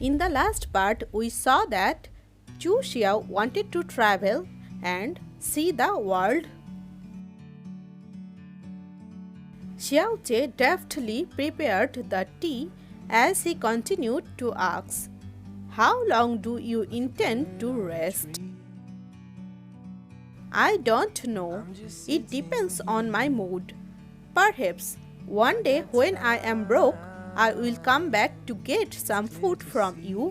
In the last part, we saw that Chu Qiao wanted to travel and see the world. Xiao Che deftly prepared the tea as he continued to ask, "How long do you intend to rest?" "I don't know. It depends on my mood. Perhaps one day when I am broke, I will come back to get some food from you.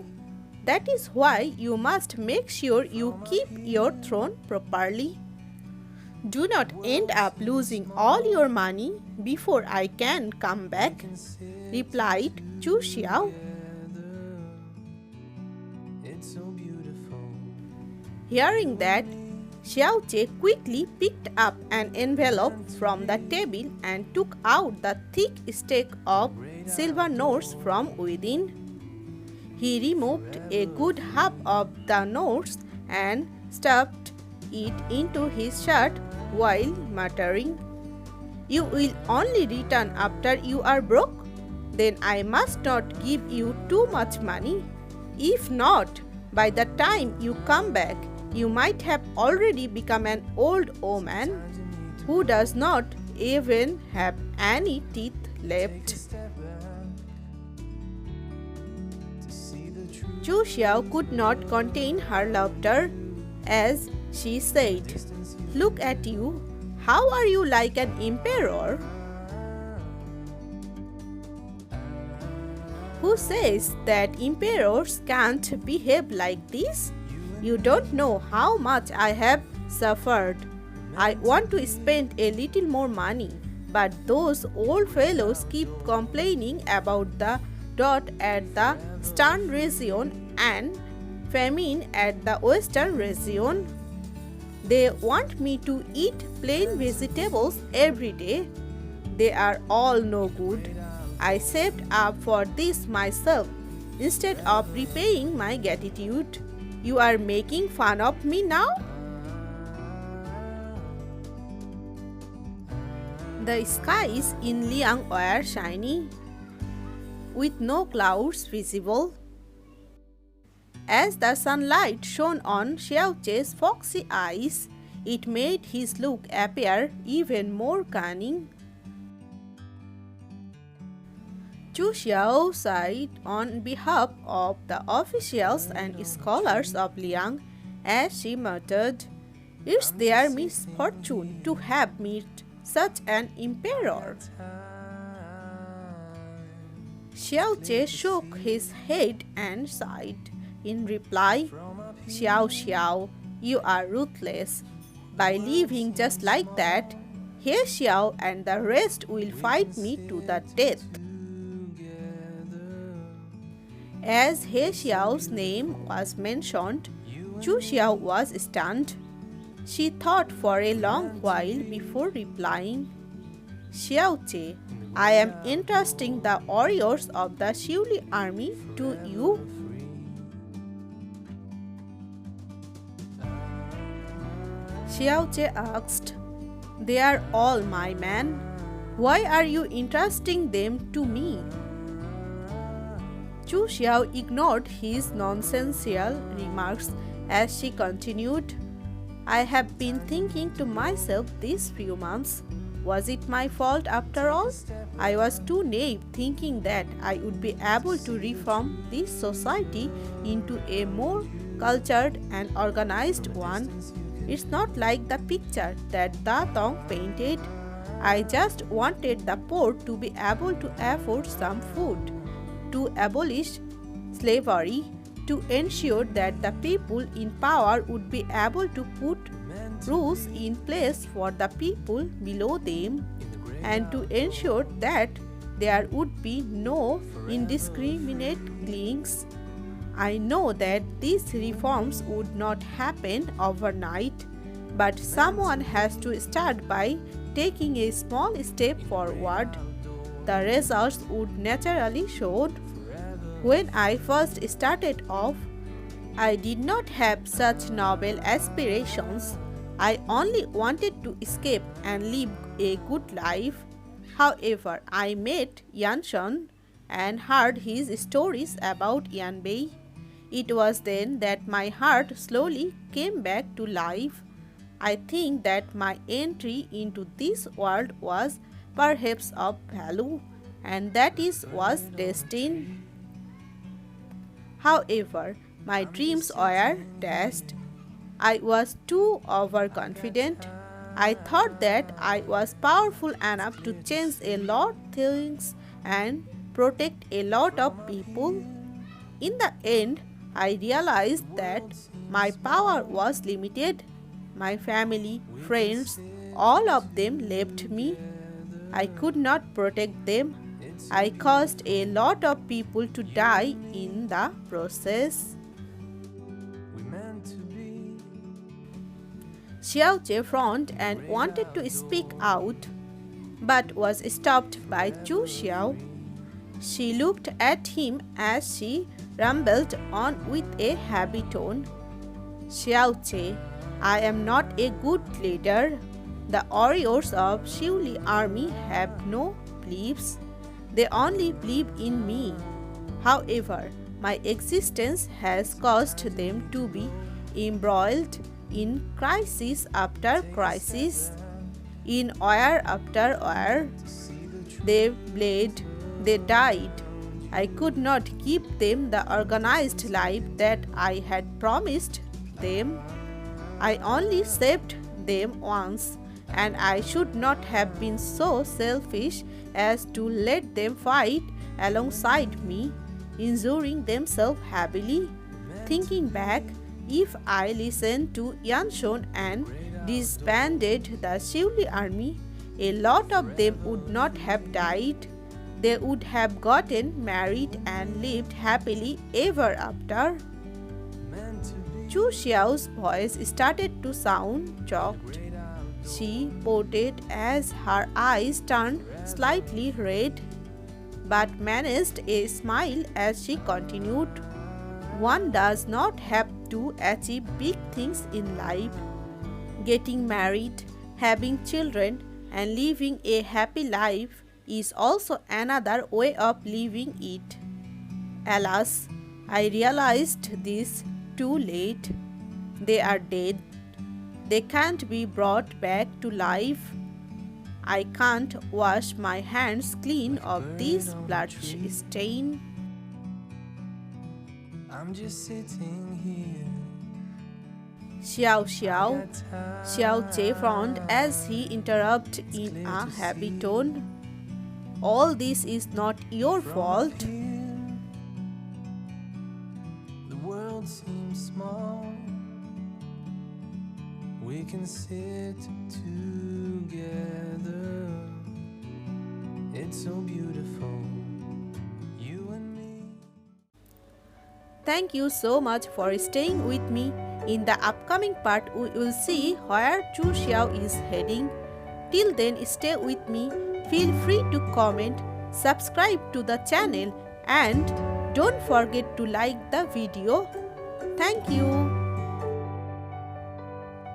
That is why you must make sure you keep your throne properly. Do not end up losing all your money before I can come back," replied Chu Xiao. Hearing that, Xiao Che quickly picked up an envelope from the table and took out the thick stack of silver notes from within. He removed a good half of the notes and stuffed it into his shirt while muttering, "You will only return after you are broke? Then I must not give you too much money. If not, by the time you come back, you might have already become an old woman who does not even have any teeth left." Chu Qiao could not contain her laughter as she said, "Look at you. How are you like an emperor?" "Who says that emperors can't behave like this? You don't know how much I have suffered. I want to spend a little more money, but those old fellows keep complaining about the drought at the eastern region and famine at the western region. They want me to eat plain vegetables every day. They are all no good. I saved up for this myself instead of repaying my gratitude. You are making fun of me now?" The skies in Liang were shiny, with no clouds visible. As the sunlight shone on Xiao Che's foxy eyes, it made his look appear even more cunning. Chu Qiao sighed on behalf of the officials and scholars of Liang as she muttered, "It's their misfortune to have met such an emperor." Xiao Che shook his head and sighed. In reply, "Xiao Xiao, you are ruthless. By leaving just like that, He Xiao and the rest will fight me to the death." As He Xiao's name was mentioned, Chu Qiao was stunned. She thought for a long while before replying, "Xiao Che, I am entrusting the warriors of the Xiuli army to you." Xiao Che asked, "They are all my men. Why are you entrusting them to me?" Chu Qiao ignored his nonsensical remarks as she continued, "I have been thinking to myself these few months, was it my fault after all? I was too naive thinking that I would be able to reform this society into a more cultured and organized one. It's not like the picture that Da Tong painted. I just wanted the poor to be able to afford some food, to abolish slavery, to ensure that the people in power would be able to put rules in place for the people below them, and to ensure that there would be no indiscriminate killings. I know that these reforms would not happen overnight, but someone has to start by taking a small step forward. The results would naturally show. When I first started off, I did not have such noble aspirations. I only wanted to escape and live a good life. However, I met Yanshan and heard his stories about Yanbei. It was then that my heart slowly came back to life. I think that my entry into this world was perhaps of value, and that is was destined. However, my dreams were dashed. I was too overconfident. I thought that I was powerful enough to change a lot of things and protect a lot of people. In the end, I realized that my power was limited. My family, friends, all of them left me. I could not protect them. I caused a lot of people to die in the process. Xiao frowned and wanted to speak out, but was stopped by Chu Qiao. She looked at him as she rumbled on with a heavy tone. Xiao, I am not a good leader. The warriors of Xiuli army have no beliefs. They only believe in me. However, my existence has caused them to be embroiled in crisis after crisis, in war after war. They bled, they died. I could not give them the organized life that I had promised them. I only saved them once, and I should not have been so selfish as to let them fight alongside me, injuring themselves heavily. Thinking back, if I listened to Yanshon and disbanded the Xiuli army, a lot of them would not have died. They would have gotten married and lived happily ever after. Chu Xiao's voice started to sound choked. She pouted as her eyes turned slightly red, but managed a smile as she continued. One does not have to achieve big things in life. Getting married, having children, and living a happy life is also another way of living it. Alas, I realized this too late. They are dead. They can't be brought back to life. I can't wash my hands clean of this blood stain. I'm just sitting here. Xiao frowned as he interrupted in a heavy tone. All this is not your fault. The world seems small. We can sit together. It's so beautiful, you and me. Thank you so much for staying with me. In the upcoming part, we will see where Chu Qiao is heading. Till then, stay with me. Feel free to comment, subscribe to the channel, and don't forget to like the video. Thank you.